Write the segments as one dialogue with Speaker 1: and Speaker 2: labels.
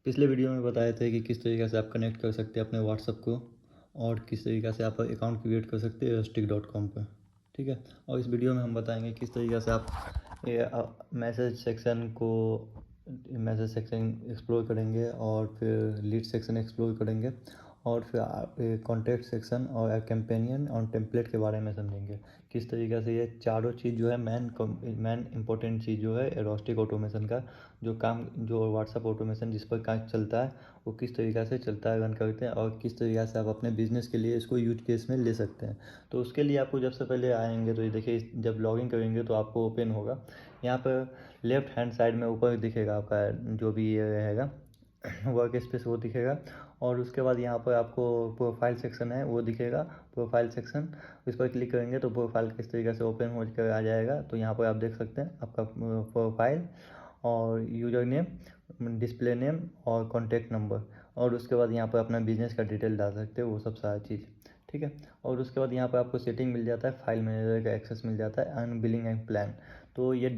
Speaker 1: पिछले वीडियो में बताए थे कि किस तरीके से आप कनेक्ट कर सकते हैं अपने व्हाट्सअप को और किस तरीके से आप अकाउंट क्रिएट कर सकते हैं rustic.com पर। ठीक है, और इस वीडियो में हम बताएंगे किस तरीके से आप मैसेज सेक्शन एक्सप्लोर करेंगे और फिर लीड सेक्शन एक्सप्लोर करेंगे और फिर कॉन्टैक्ट सेक्शन और कैंपेनियन और टेम्पलेट के बारे में समझेंगे। किस तरीके से ये चारों चीज़ जो है मेन इंपॉर्टेंट चीज़ जो है रॉस्टिक ऑटोमेशन का जो व्हाट्सअप ऑटोमेशन जिस पर काम चलता है वो किस तरीक़े से चलता है, रन करते हैं और किस तरीक़े से आप अपने बिजनेस के लिए इसको यूज केस में ले सकते हैं। तो उसके लिए आपको जब से पहले आएंगे तो ये देखिए, जब लॉगिन करेंगे तो आपको ओपन होगा। यहाँ पर लेफ्ट हैंड साइड में ऊपर दिखेगा आपका जो भी ये रहेगा वर्क स्पेस वो दिखेगा और उसके बाद यहाँ पर आपको प्रोफाइल सेक्शन है वो दिखेगा। प्रोफाइल सेक्शन इस पर क्लिक करेंगे तो प्रोफाइल किस तरीके से ओपन हो कर आ जाएगा। तो यहाँ पर आप देख सकते हैं आपका प्रोफाइल और यूजर नेम, डिस्प्ले नेम और कॉन्टैक्ट नंबर और उसके बाद यहाँ पर अपना बिजनेस का डिटेल डाल सकते हो, वो सब सारा चीज़। ठीक है, और उसके बाद यहाँ पर आपको सेटिंग मिल जाता है, फाइल मैनेजर का एक्सेस मिल जाता है, अर्न बिलिंग एंड प्लान। तो ये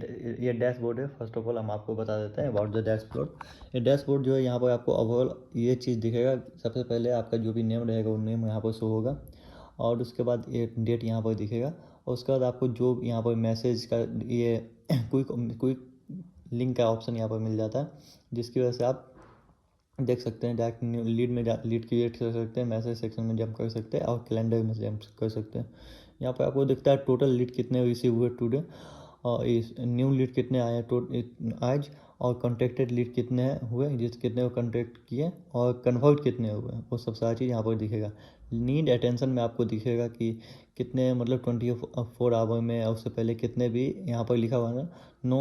Speaker 1: डैशबोर्ड है। फर्स्ट ऑफ ऑल हम आपको बता देते हैं अबाउट द डैशबोर्ड। ये डैशबोर्ड जो है यहाँ पर आपको ओवरऑल ये चीज़ दिखेगा। सबसे पहले आपका जो भी नेम रहेगा वो नेम यहाँ पर शो होगा और उसके बाद ये डेट यहाँ पर दिखेगा और उसके बाद आपको जो यहाँ पर मैसेज का ये क्विक लिंक का ऑप्शन यहाँ पर मिल जाता है, जिसकी वजह से आप देख सकते हैं डायरेक्ट लीड क्रिएट कर सकते हैं, मैसेज सेक्शन में जंप कर सकते हैं और कैलेंडर में जंप कर सकते हैं। यहाँ पर आपको दिखता है टोटल लीड कितने रिसीव हुए टुडे और इस न्यू लीड कितने आए आज और कॉन्टेक्टेड लीड कितने हुए, कितने को कॉन्टेक्ट किए और कन्वर्ट कितने हुए, वो सब सारी चीज़ यहाँ पर दिखेगा। नीड अटेंशन में आपको दिखेगा कि कितने मतलब 24 आवर में और उससे पहले कितने भी यहाँ पर लिखा हुआ है no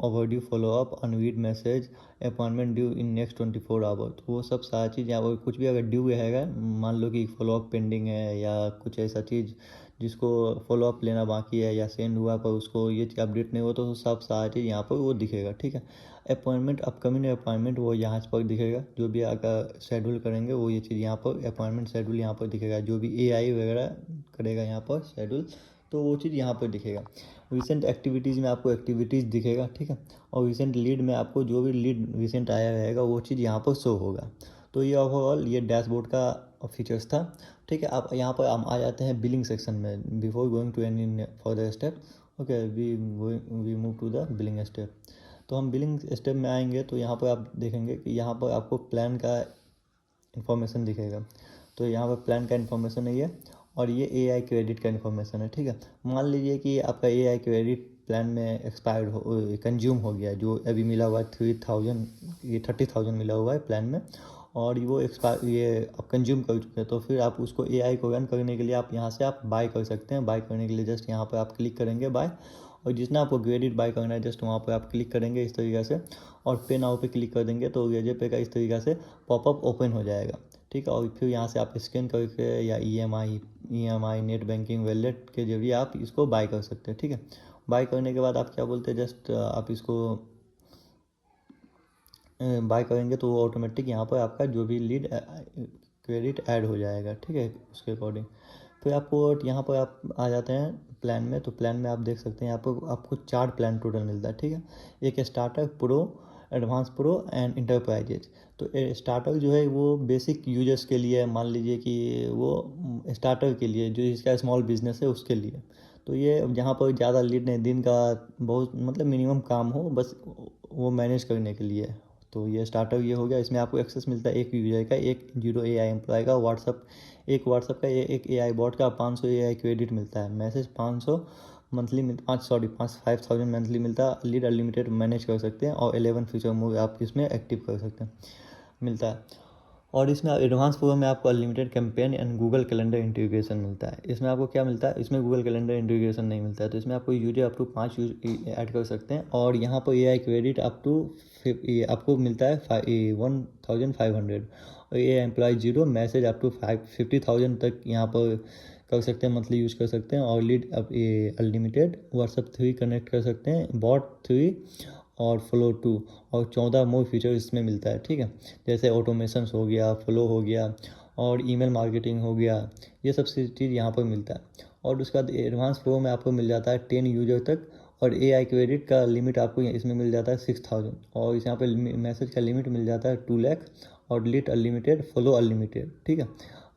Speaker 1: overdue follow up unread message appointment due in next 24 hour. तो वो सब सारा चीज़ यहाँ पर कुछ भी अगर ड्यू रहेगा, मान लो कि फॉलोअप पेंडिंग है या कुछ ऐसा चीज़ जिसको फॉलोअप लेना बाकी है या सेंड हुआ पर उसको ये अपडेट नहीं हो तो सब सारा चीज़ यहाँ पर वो दिखेगा। ठीक है, अपॉइंटमेंट अपकमिंग अपॉइंटमेंट वो यहाँ पर दिखेगा, जो भी अगर शेड्यूल करेंगे वो ये चीज़ यहाँ पर अपॉइंटमेंट शेड्यूल यहाँ पर दिखेगा, जो भी एआई वगैरह करेगा यहाँ पर शेड्यूल तो वो चीज़ यहाँ पर दिखेगा। रिसेंट एक्टिविटीज़ में आपको एक्टिविटीज़ दिखेगा। ठीक है, और रिसेंट लीड में आपको जो भी लीड रिसेंट आया रहेगा वो चीज़ यहाँ पर शो होगा। तो ये ओवरऑल ये डैशबोर्ड का फीचर्स था। ठीक है, आप यहाँ पर हम आ जाते हैं बिलिंग सेक्शन में। Before going to any further step okay we move to the billing step. तो हम बिलिंग स्टेप में आएंगे तो यहाँ पर आप देखेंगे कि यहाँ पर आपको प्लान का इन्फॉर्मेशन दिखेगा। तो यहाँ पर प्लान का इन्फॉर्मेशन है ये और ये एआई क्रेडिट का इन्फॉर्मेशन है। ठीक है, मान लीजिए कि आपका एआई क्रेडिट प्लान में एक्सपायर्ड हो कंज्यूम हो गया, जो अभी मिला हुआ है 30,000 मिला हुआ है प्लान में और वो ये आप कंज्यूम कर चुके हैं। तो फिर आप उसको एआई को रन करने के लिए आप यहाँ से आप बाय कर सकते हैं। बाय करने के लिए जस्ट यहाँ पर आप क्लिक करेंगे बाय, और जितना आपको क्रेडिट बाय करना है जस्ट वहाँ पर आप क्लिक करेंगे इस तरीके से और पे नाउ पे क्लिक कर देंगे तो रेजे पे का इस तरीके से पॉपअप ओपन हो जाएगा। ठीक है, और फिर यहाँ से आप स्कैन करके या ईएमआई नेट बैंकिंग वॉलेट के जरिए आप इसको बाय कर सकते हैं। ठीक है, बाय करने के बाद आप क्या बोलते हैं, जस्ट आप इसको बाय करेंगे तो वो ऑटोमेटिक यहाँ पर आपका जो भी लीड क्रेडिट ऐड हो जाएगा। ठीक है, उसके अकॉर्डिंग फिर आपको यहाँ पर आप आ जाते हैं प्लान में। तो प्लान में आप देख सकते हैं आपको 4 प्लान टोटल मिलता है। ठीक है, एक starter, pro, advance pro and enterprises. तो स्टार्टर जो है वो बेसिक यूजर्स के लिए, मान लीजिए कि वो स्टार्टर के लिए जो इसका स्मॉल बिजनेस है उसके लिए। तो ये जहाँ पर ज़्यादा लीड नहीं, दिन का बहुत मतलब मिनिमम काम हो बस वो मैनेज करने के लिए। तो ये स्टार्टअप ये हो गया। इसमें आपको एक्सेस मिलता है एक यूजर का, एक 0 एआई एम्प्लॉय का, व्हाट्सअप का एक एआई बॉट का 500 एआई क्रेडिट मिलता है, मैसेज 500 मंथली मिलता 5,000 मंथली मिलता है, लीड अनलिमिटेड मैनेज कर सकते हैं और 11 फीचर मोड आप इसमें एक्टिव कर सकते हैं मिलता है। और इसमें एडवांस प्रो में आपको unlimited campaign and Google calendar integration मिलता है। इसमें आपको क्या मिलता है, इसमें गूगल कैलेंडर इंटीग्रेशन नहीं मिलता है। तो इसमें आपको user up to 5 use add कर सकते हैं और यहाँ पर एआई क्रेडिट अप टू आपको मिलता है 1,500 और ये एम्प्लॉय 0 मैसेज अप टू 50,000 तक यहाँ पर कर सकते हैं, मंथली यूज कर सकते हैं और लीड अब ये अनलिमिटेड व्हाट्सअप 3 कनेक्ट कर सकते हैं, बॉट 3 और फ्लो 2 और 14 मोर फीचर इसमें मिलता है। ठीक है, जैसे ऑटोमेशंस हो गया, फ्लो हो गया और ईमेल मार्केटिंग हो गया, ये सब चीज़ यहाँ पर मिलता है। और उसके बाद एडवांस प्रो में आपको मिल जाता है 10 यूजर तक और AI क्रेडिट का लिमिट आपको इसमें मिल जाता है 6000, और इस यहाँ पे मैसेज का लिमिट मिल जाता है 2 लाख, और लीड अनलिमिटेड, फॉलो अनलिमिटेड, ठीक है।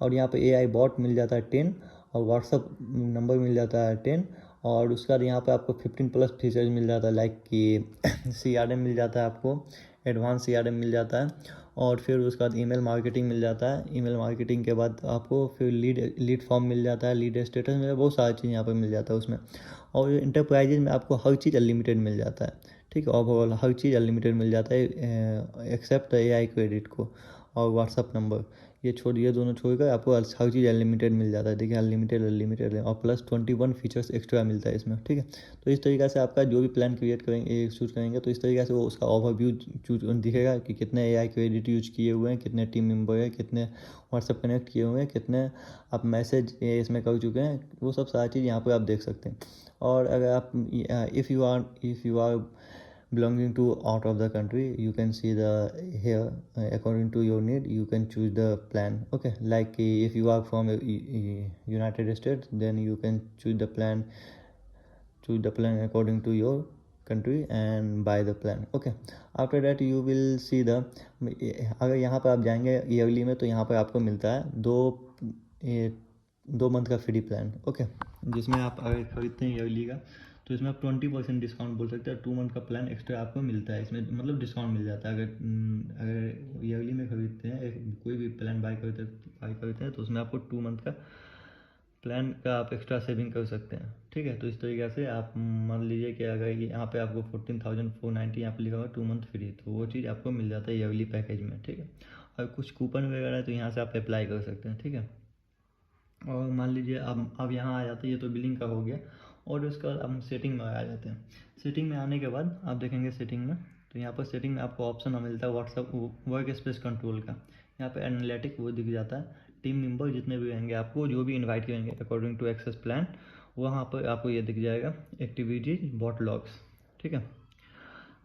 Speaker 1: और यहाँ पे AI बॉट मिल जाता है 10, और व्हाट्सअप नंबर मिल जाता है 10, और उसके बाद यहाँ पे आपको 15+ फीचर्स मिल जाता है, लाइक कि CRM मिल जाता है आपको, एडवांस CRM मिल जाता है, और फिर उसके बाद ईमेल मार्केटिंग मिल जाता है। ईमेल मार्केटिंग के बाद आपको फिर लीड फॉर्म मिल जाता है, लीड स्टेटस में बहुत सारी चीज़ यहाँ पर मिल जाता है उसमें। और इंटरप्राइजेज में आपको हर चीज़ अनलिमिटेड मिल जाता है, ठीक है। ओवरऑल हर चीज़ अनलिमिटेड मिल जाता है एक्सेप्ट AI क्रेडिट को और व्हाट्सअप नंबर, ये दोनों छोड़कर आपको हर चीज़ अनलिमिटेड मिल जाता है। देखिए अनलिमिटेड और प्लस 21 फीचर्स एक्स्ट्रा मिलता है इसमें, ठीक है। तो इस तरीके से आपका जो भी प्लान क्रिएट करेंगे, चूज करेंगे, तो इस तरीके से वो उसका ओवरव्यू चूज दिखेगा कि कितने AI क्रेडिट यूज किए हुए हैं, कितने टीम मेंबर हैं, कितने व्हाट्सअप कनेक्ट किए हुए हैं, कितने आप मैसेज इसमें कर चुके हैं, वो सब सारी चीज़ यहाँ पर आप देख सकते हैं। और अगर आप if you are belonging to out of the country, you can see the here according to your need you can choose the plan. Okay, like if you are from United States, then you can choose the plan according to your country and buy the plan. Okay, after that you will see the अगर यहाँ पर आप जाएंगे yearly में, तो यहाँ पर आपको मिलता है 2 मंथ का फ्री प्लान। ओके, जिसमें आप अगर खरीदते हैं ईयरली का, तो इसमें आप 20% डिस्काउंट बोल सकते हैं। 2 मंथ का प्लान एक्स्ट्रा आपको मिलता है इसमें, मतलब डिस्काउंट मिल जाता है। अगर ईयरली में खरीदते हैं कोई भी प्लान बाय करते हैं तो उसमें आपको 2 मंथ का प्लान का आप एक्स्ट्रा सेविंग कर सकते हैं, ठीक है। तो इस तरीके से आप मान लीजिए कि अगर यहाँ पे आपको 14,490 यहाँ पे लिखा हुआ 2 मंथ फ्री, तो वो चीज़ आपको मिल जाता है ईयरली पैकेज में, ठीक है। और कुछ कूपन वगैरह है तो यहाँ से आप अप्लाई कर सकते हैं, ठीक है। और मान लीजिए अब यहाँ आ जाते हैं, ये तो बिलिंग का हो गया। और उसके बाद हम सेटिंग में आ जाते हैं। सेटिंग में आने के बाद आप देखेंगे सेटिंग में, तो यहाँ पर सेटिंग में आपको ऑप्शन मिलता है व्हाट्सअप वर्क स्पेस कंट्रोल का। यहाँ पे एनालिटिक वो दिख जाता है, टीम मेंबर जितने भी रहेंगे आपको जो भी इन्वाइट करेंगे अकॉर्डिंग टू एक्सेस प्लान, वहाँ पर आपको ये दिख जाएगा एक्टिविटीज बॉट लॉग्स, ठीक है।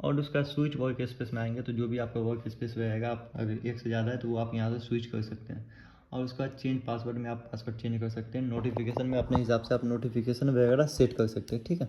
Speaker 1: और उसका स्विच वर्क स्पेस में आएंगे तो जो भी आपका वर्क स्पेस रहेगा, आप अगर एक से ज़्यादा है तो वो आप यहाँ से स्विच कर सकते हैं। और उसके बाद चेंज पासवर्ड में आप पासवर्ड चेंज कर सकते हैं। नोटिफिकेशन में अपने हिसाब से आप नोटिफिकेशन वगैरह सेट कर सकते हैं, ठीक है।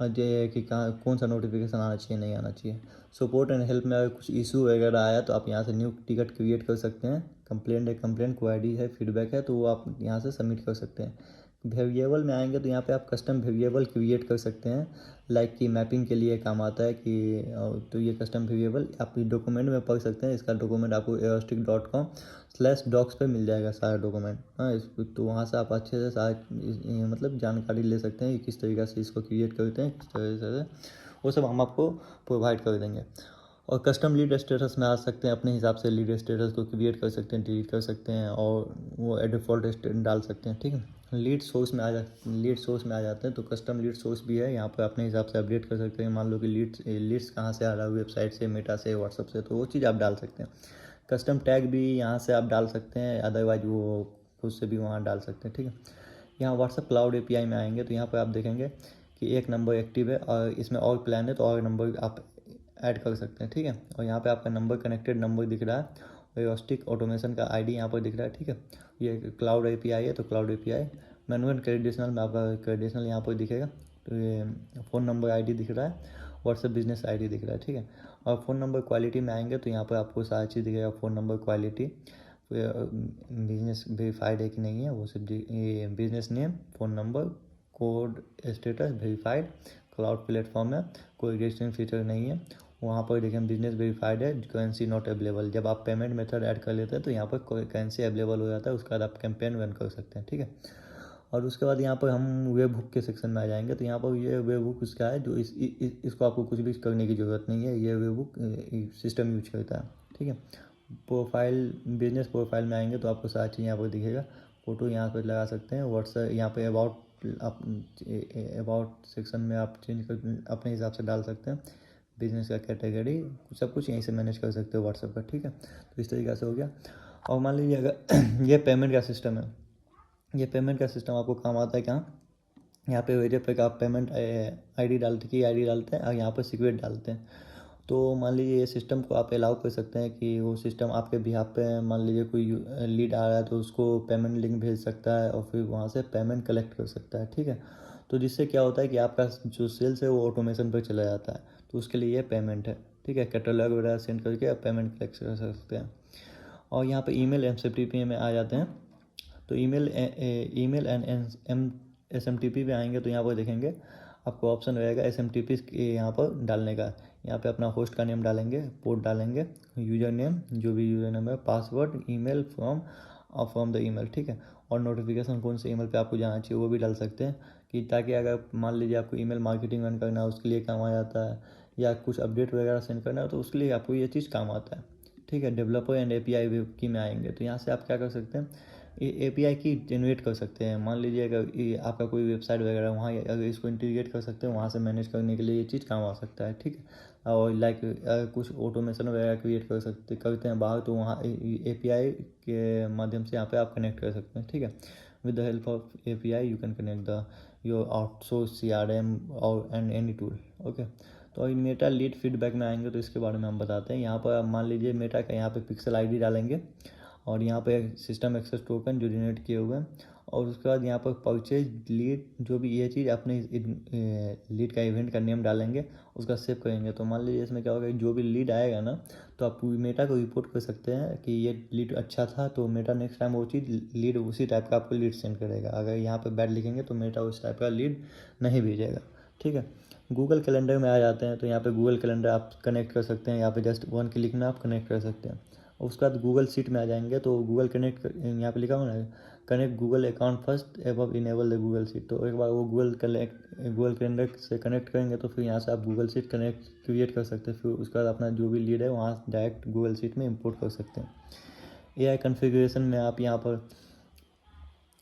Speaker 1: और ये है कि कहाँ कौन सा नोटिफिकेशन आना चाहिए, नहीं आना चाहिए। सपोर्ट एंड हेल्प में अगर कुछ इशू वगैरह आया तो आप यहाँ से न्यू टिकट क्रिएट कर सकते हैं। कंप्लेंट क्वायरी है, फीडबैक है, तो वो आप यहाँ से सबमिट कर सकते हैं। वेरिएबल में आएंगे तो यहाँ पे आप कस्टम वेरिएबल क्रिएट कर सकते हैं, लाइक कि मैपिंग के लिए काम आता है कि तो ये कस्टम वेरिएबल आप डॉक्यूमेंट में पढ़ सकते हैं। इसका डॉक्यूमेंट आपको airstick.com/docs पे मिल जाएगा सारा डॉक्यूमेंट। हाँ, तो वहाँ से आप अच्छे से सारा मतलब जानकारी ले सकते हैं कि किस तरीके से इसको क्रिएट करते हैं, किस तरीके से वो सब हम आपको प्रोवाइड कर देंगे। और कस्टम लीड स्टेटस में आ सकते हैं, अपने हिसाब से लीड स्टेटस को क्रिएट कर सकते हैं, डिलीट कर सकते हैं, और वो डिफ़ॉल्ट स्टेटस डाल सकते हैं, ठीक है। लीड सोर्स में आ जाते हैं, तो कस्टम लीड सोर्स भी है, यहाँ पर अपने हिसाब से अपडेट कर सकते हैं। मान लो कि लीड्स कहाँ से आ रहा है, वेबसाइट से, मेटा से, व्हाट्सअप से, तो वो चीज़ आप डाल सकते हैं। कस्टम टैग भी यहाँ से आप डाल सकते हैं, अदरवाइज वो खुद से भी वहाँ डाल सकते हैं, ठीक है। यहाँ व्हाट्सअप क्लाउड API में आएंगे तो यहाँ पर आप देखेंगे कि एक नंबर एक्टिव है और इसमें और प्लान है, तो और नंबर आप ऐड कर सकते हैं, ठीक है। और यहाँ पे आपका नंबर कनेक्टेड नंबर दिख रहा है, एरोस्टिक ऑटोमेशन का ID यहाँ पर दिख रहा है, ठीक है। ये क्लाउड API है, तो क्लाउड API मैनुअल क्रेडिशनल में आपका क्रेडिशनल यहाँ पर दिखेगा। तो ये फ़ोन नंबर ID दिख रहा है, व्हाट्सएप बिजनेस ID दिख रहा है, ठीक है। और फ़ोन नंबर क्वालिटी में आएंगे तो यहाँ पर आपको सारी चीज़ दिखेगा। Phone number quality, business verified है कि नहीं है, वो सब ये business name, phone number, code status verified, cloud platform है, कोई रजिस्ट्रेशन फीचर नहीं है। वहाँ पर देखें बिजनेस वेरीफाइड है, करेंसी नॉट अवेलेबल। जब आप पेमेंट मेथड ऐड कर लेते हैं तो यहाँ पर करेंसी अवेलेबल हो जाता है, उसके बाद आप कैंपेन रन कर सकते हैं, ठीक है। और उसके बाद यहाँ पर हम वेब हुक के सेक्शन में आ जाएंगे, तो यहाँ पर ये वेब हुक उसका है जो इसको आपको कुछ भी करने की ज़रूरत नहीं है, ये वेब हुक सिस्टम यूज करता है, ठीक है। प्रोफाइल, बिजनेस प्रोफाइल में आएंगे तो आपको सारी चीज़ यहाँ पर दिखेगा। फ़ोटो यहाँ पर लगा सकते हैं। व्हाट्सएप यहाँ पे अबाउट सेक्शन में आप चेंज कर अपने हिसाब से डाल सकते हैं। बिजनेस का कैटेगरी सब कुछ यहीं से मैनेज कर सकते हो व्हाट्सएप पर, ठीक है। तो इस तरीके से हो गया। और मान लीजिए अगर ये पेमेंट का सिस्टम है, ये पेमेंट का सिस्टम आपको काम आता है कहाँ, यहाँ पे वेरिएबल पे आप पेमेंट ID डालते हैं और यहाँ पर सिक्रेट डालते हैं। तो मान लीजिए ये सिस्टम को आप अलाउ कर सकते हैं कि वो सिस्टम आपके बिहाफ पे मान लीजिए कोई लीड आ रहा है तो उसको पेमेंट लिंक भेज सकता है और फिर वहाँ से पेमेंट कलेक्ट कर सकता है, ठीक है। तो जिससे क्या होता है कि आपका जो सेल्स है वो ऑटोमेशन पर चला जाता है। तो उसके लिए ये पेमेंट है, ठीक है। कैटलॉग वगैरह सेंड करके आप पेमेंट कलेक्ट कर सकते हैं। और यहाँ पे ईमेल एमएसएमटीपी में आ जाते हैं। तो ईमेल एंड एम एसएमटीपी पे आएंगे तो यहाँ पर देखेंगे आपको ऑप्शन रहेगा एसएमटीपी यहाँ पर डालने का। यहाँ पे अपना होस्ट का नेम डालेंगे, पोर्ट डालेंगे, यूज़र नेम जो भी यूज़र नेम है, password, email from the email, ठीक है। और नोटिफिकेशन कौन से ईमेल पे आपको जाना चाहिए वो भी डाल सकते हैं, कि ताकि अगर मान लीजिए आपको ईमेल मार्केटिंग रन करना है उसके लिए काम आ जाता है, या कुछ अपडेट वगैरह सेंड करना है तो उसके लिए आपको ये चीज़ काम आता है, ठीक है। डेवलपर एंड एपीआई की में आएंगे तो यहाँ से आप क्या कर सकते हैं, एपीआई की जनरेट कर सकते हैं। मान लीजिए अगर ये आपका कोई वेबसाइट वगैरह वहाँ अगर इसको इंटीग्रेट कर सकते हैं, वहाँ से मैनेज करने के लिए ये चीज़ काम आ सकता है, ठीक है। और लाइक कुछ ऑटोमेशन वगैरह क्रिएट करते हैं बाहर, तो वहाँ एपीआई के माध्यम से यहाँ पे आप कनेक्ट कर सकते हैं, ठीक है। With the help of API you can connect the your outsource CRM और एंड एनी टूल, ओके। तो मेटा लीड फीडबैक में आएंगे तो इसके बारे में हम बताते हैं। यहाँ पर मान लीजिए मेटा का यहाँ पे पिक्सल आईडी डालेंगे, और यहाँ पे सिस्टम एक्सेस टोकन जो जनरेट किए हुए हैं, और उसके बाद यहाँ पर परचेज लीड जो भी ये चीज़ अपने लीड का इवेंट का नेम डालेंगे, उसका सेव करेंगे। तो मान लीजिए इसमें क्या होगा, जो भी लीड आएगा ना, तो आप मेटा को रिपोर्ट कर सकते हैं कि ये लीड अच्छा था, तो मेटा नेक्स्ट टाइम वो चीज़ लीड उसी टाइप का आपको लीड सेंड करेगा। अगर यहाँ पर बैड लिखेंगे तो मेटा उस टाइप का लीड नहीं भेजेगा, ठीक है। गूगल कैलेंडर में आ जाते हैं तो यहाँ पे गूगल कैलेंडर आप कनेक्ट कर सकते हैं, यहाँ पे जस्ट वन क्लिक में आप कनेक्ट कर सकते हैं। उसके बाद गूगल शीट में आ जाएंगे तो गूगल कनेक्ट यहाँ पे लिखा हुआ ना, connect Google account first above enable the Google sheet. तो एक बार वो गूगल कैलेंडर से कनेक्ट करेंगे तो फिर यहाँ से आप गूगल शीट कनेक्ट क्रिएट कर सकते हैं। फिर उसके बाद अपना जो भी लीड है वहाँ डायरेक्ट गूगल शीट में इंपोर्ट कर सकते हैं। एआई कॉन्फ़िगरेशन में आप यहाँ पर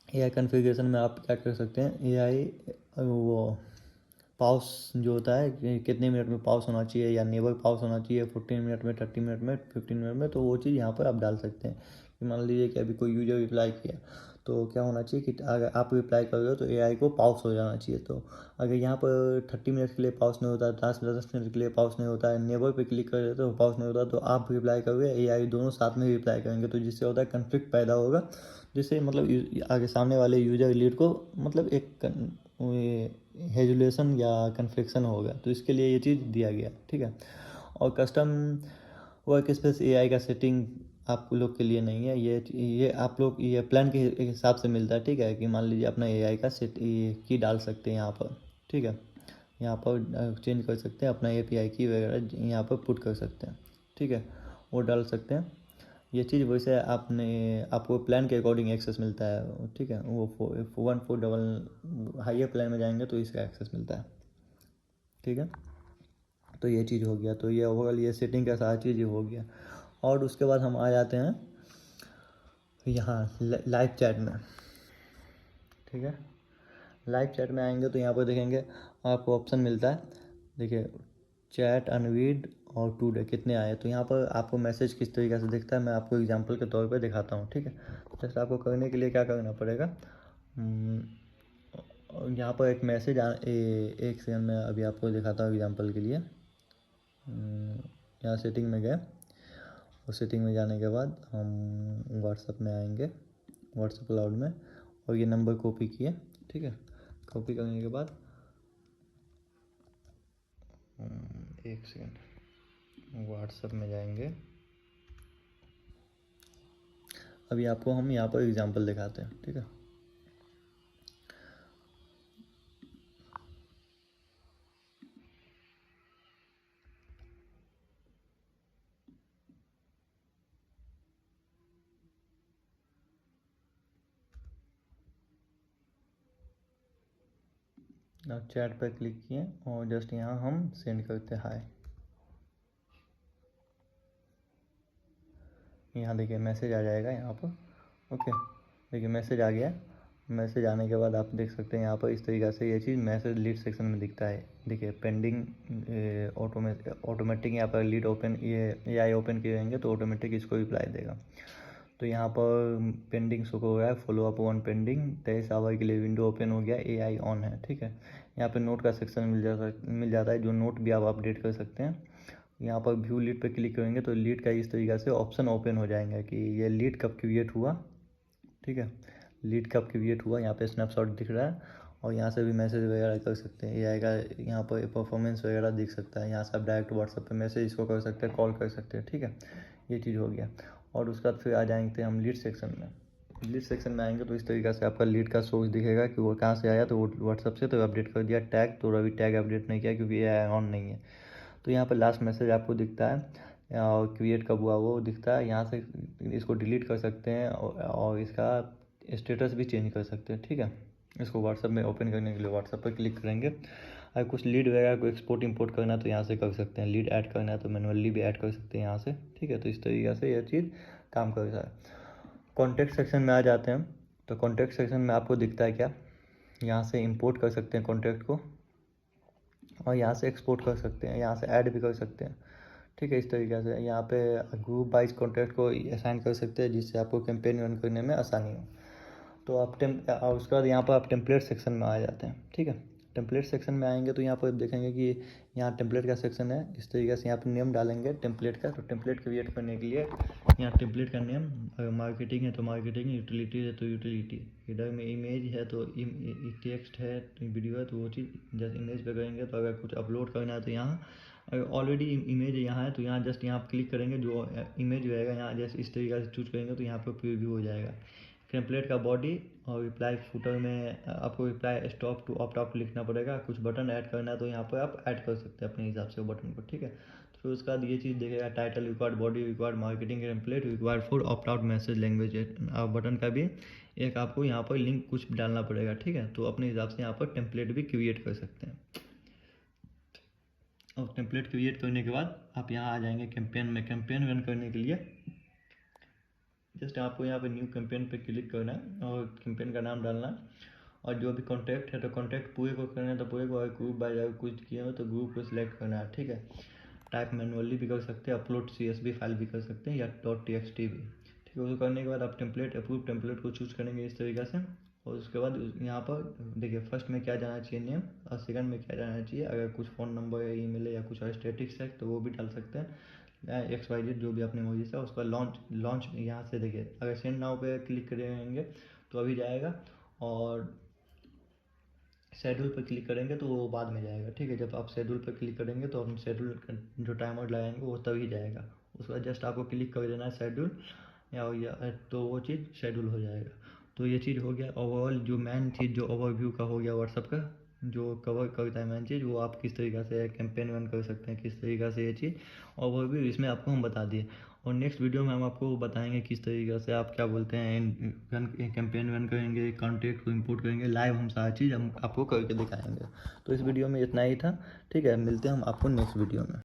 Speaker 1: एआई कॉन्फ़िगरेशन में आप क्या कर सकते हैं, एआई वो पाउस जो होता है कि कितने मिनट में पाउस होना चाहिए, या नेबर पाउस होना चाहिए 14 मिनट में, 30 मिनट में, 15 मिनट में, तो वो चीज़ यहाँ पर आप डाल सकते हैं। कि मान लीजिए कि अभी कोई यूजर रिप्लाई किया तो क्या होना चाहिए कि अगर आप रिप्लाई कर रहे हो तो एआई को पाउस हो जाना चाहिए। तो अगर यहाँ पर 30 मिनट के लिए पाउस नहीं होता है, 10 मिनट के लिए पाउस नहीं होता है, नेबर पे क्लिक कर देते हो पाउस नहीं होता, तो आप रिप्लाई करोगे, एआई दोनों साथ में रिप्लाई करेंगे, तो जिससे होता है कन्फ्लिक्ट पैदा होगा, जिससे मतलब आगे सामने वाले यूजर लीड को मतलब एक हेजुलेशन या कन्फ्लिक्शन होगा। तो इसके लिए ये चीज़ दिया गया, ठीक है। और कस्टम वर्क स्पेस एआई का सेटिंग आप लोग के लिए नहीं है, ये आप लोग ये प्लान के हिसाब से मिलता है, ठीक है। कि मान लीजिए अपना एआई का सेट की डाल सकते हैं यहाँ पर, ठीक है। यहाँ पर चेंज कर सकते हैं अपना एपीआई की वगैरह यहाँ पर पुट कर सकते हैं, ठीक है, वो डाल सकते हैं। ये चीज़ वैसे आपको प्लान के अकॉर्डिंग एक्सेस मिलता है, ठीक है। वो 14 हाइयर प्लान में जाएंगे तो इसका एक्सेस मिलता है, ठीक है। तो ये चीज़ हो गया, तो ये ओवरऑल ये सेटिंग का सारा चीज़ हो गया। और उसके बाद हम आ जाते हैं यहाँ लाइव चैट में, ठीक है। लाइव चैट में आएंगे तो यहाँ पर देखेंगे आपको ऑप्शन मिलता है, देखिए चैट, अनरीड और टुडे कितने आए। तो यहाँ पर आपको मैसेज किस तरीके से दिखता है मैं आपको एग्जांपल के तौर पे दिखाता हूँ, ठीक है। जैसे आपको करने के लिए क्या करना पड़ेगा, यहाँ पर एक मैसेज एक सेकंड में अभी आपको दिखाता हूँ एग्जांपल के लिए। यहाँ सेटिंग में गए, और सेटिंग में जाने के बाद हम व्हाट्सएप में आएंगे, व्हाट्सएप क्लाउड में, और ये नंबर कॉपी किए, ठीक है। कॉपी करने के बाद एक सेकंड, व्हाट्सएप में जाएंगे। अभी आपको हम यहाँ पर एग्जांपल दिखाते हैं, ठीक है। अब चैट पर क्लिक किए और जस्ट यहाँ हम सेंड करते हैं हाय। यहाँ देखिए मैसेज आ जाएगा यहाँ पर, ओके। देखिए मैसेज आ गया। मैसेज आने के बाद आप देख सकते हैं यहाँ पर इस तरीक़े से ये चीज़ मैसेज लीड सेक्शन में दिखता है। देखिए पेंडिंग ऑटोमेटिक यहाँ पर लीड ओपन ये एआई ओपन किए रहेंगे तो ऑटोमेटिक इसको रिप्लाई देगा। तो यहाँ पर पेंडिंग शो हो रहा है, follow up on pending, 23 hour के लिए विंडो ओपन हो गया, एआई ऑन है, ठीक है। यहाँ पे नोट का सेक्शन मिल जाता है, जो नोट भी आप अपडेट कर सकते हैं। यहाँ पर व्यू लीड पे क्लिक करेंगे तो लीड का इस तरीक़े से ऑप्शन ओपन हो जाएंगे कि ये लीड कब क्रिएट हुआ, ठीक है। लीड कब क्रिएट हुआ यहाँ पे स्नैपशॉट दिख रहा है, और यहाँ से भी मैसेज वगैरह कर सकते हैं। ये आएगा यहाँ पर परफॉर्मेंस वगैरह दिख सकता है। यहाँ से आप डायरेक्ट व्हाट्सएप पे मैसेज इसको कर सकते हैं, कॉल कर सकते हैं, ठीक है। ये चीज़ हो गया। और उसके बाद फिर आ जाएंगे हम लीड सेक्शन में। लीड सेक्शन में आएंगे तो इस तरीके से आपका लीड का सोर्स दिखेगा कि वो कहाँ से आया, तो वो व्हाट्सएप से तो अपडेट कर दिया। टैग तो अभी टैग अपडेट नहीं किया क्योंकि ये ऑन नहीं है। तो यहाँ पर लास्ट मैसेज आपको दिखता है और क्रिएट कब हुआ वो दिखता है। यहाँ से इसको डिलीट कर सकते हैं और इसका स्टेटस भी चेंज कर सकते हैं, ठीक है। इसको व्हाट्सएप में ओपन करने के लिए व्हाट्सएप पर क्लिक करेंगे। अगर कुछ लीड वगैरह को एक्सपोर्ट इंपोर्ट करना है तो यहाँ से कर सकते हैं। लीड ऐड करना है तो मैनुअली भी ऐड कर सकते हैं यहाँ से, ठीक है। तो इस तरीके से यह चीज़ काम करता है। कॉन्टैक्ट सेक्शन में आ जाते हैं। तो कॉन्टैक्ट सेक्शन में आपको दिखता है क्या, यहाँ से इंपोर्ट कर सकते हैं कॉन्टैक्ट को और यहाँ से एक्सपोर्ट कर सकते हैं, यहाँ से ऐड भी कर सकते हैं, ठीक है। इस तरीके से यहाँ पे ग्रुप वाइज कॉन्टैक्ट को असाइन कर सकते हैं जिससे आपको कैंपेन रन करने में आसानी हो। तो आप उसके बाद यहाँ पर आप टेम्पलेट सेक्शन में आ जाते हैं, ठीक है। टेम्पलेट सेक्शन में आएंगे तो यहाँ पर देखेंगे कि यहाँ टेम्पलेट का सेक्शन है। इस तरीके से यहाँ पर नेम डालेंगे टेम्पलेट का। तो टेम्पलेट क्रिएट करने के लिए यहाँ टेम्पलेट का नेम, अगर मार्केटिंग है तो मार्केटिंग, यूटिलिटी है तो यूटिलिटी, इधर में इमेज है तो टेक्स्ट है, वीडियो है तो वो चीज़ जैसे इमेज पे करेंगे। तो अगर कुछ अपलोड करना है तो यहाँ ऑलरेडी इमेज यहाँ है तो यहाँ जस्ट यहाँ क्लिक करेंगे, जो इमेज रहेगा यहाँ जैसे इस तरीके से चूज करेंगे तो यहाँ पर प्रीव्यू हो जाएगा। टेम्पलेट का बॉडी और रिप्लाई फुटर में आपको reply stop to opt out लिखना पड़ेगा। कुछ बटन ऐड करना है तो यहाँ पर आप ऐड कर सकते हैं अपने हिसाब से वो बटन को, ठीक है। तो फिर उसके बाद ये चीज़ देखेगा title required, body required, marketing template required for opt out message language. Button का भी एक आपको यहाँ पर लिंक कुछ डालना पड़ेगा, ठीक है। तो अपने हिसाब से यहाँ पर टेम्पलेट भी क्रिएट कर सकते हैं। और टेम्पलेट क्रिएट करने के बाद आप यहाँ आ जाएंगे कैंपेन में। कैंपेन रन करने के लिए जस्ट आपको यहाँ पे न्यू कैंपेन पे क्लिक करना है और कैंपेन का नाम डालना है। और जो भी कॉन्टैक्ट है तो कॉन्टैक्ट पूरे को करना है तो पूरे को, और ग्रुप बाय अगर कुछ किया हो तो ग्रुप को सिलेक्ट करना है, ठीक है। टाइप मैनुअली भी कर सकते हैं, अपलोड CSV फाइल भी कर सकते हैं या .txt भी, ठीक है। उसको करने के बाद आप टेम्पलेट अप्रूव टेम्पलेट को चूज करेंगे इस तरीके से। और उसके बाद यहाँ पर देखिए फर्स्ट में क्या जाना चाहिए नेम और सेकंड में क्या जाना चाहिए। अगर कुछ फ़ोन नंबर या ईमेल है या कुछ और स्टेटिक्स है तो वो भी डाल सकते हैं, XYZ जो भी अपने मर्जी से। उसका लॉन्च यहाँ से देखिए, अगर सेंड नाउ पे क्लिक करेंगे तो अभी जाएगा और शेड्यूल पर क्लिक करेंगे तो वो बाद में जाएगा, ठीक है। जब आप शेड्यूल पर क्लिक करेंगे तो हम शेड्यूल जो टाइमर लगाएंगे वो तभी जाएगा। उसका जस्ट आपको क्लिक कर देना है शेड्यूल या तो वो चीज़ शेड्यूल हो जाएगा। तो ये चीज़ हो गया ओवरऑल, जो मेन चीज़ जो ओवरव्यू का हो गया व्हाट्सएप का जो कवर करता है मेन चीज़, वो आप किस तरीक़े से कैंपेन रन कर सकते हैं, किस तरीक़े से ये चीज़ ओवरव्यू इसमें आपको हम बता दिए। और नेक्स्ट वीडियो में हम आपको बताएंगे किस तरीक़े से आप क्या बोलते हैं कैंपेन रन करेंगे, कॉन्टैक्ट को इंपोर्ट करेंगे, लाइव हम सारी चीज़ हम आपको करके दिखाएंगे। तो इस वीडियो में इतना ही था, ठीक है। मिलते हैं हम आपको नेक्स्ट वीडियो में।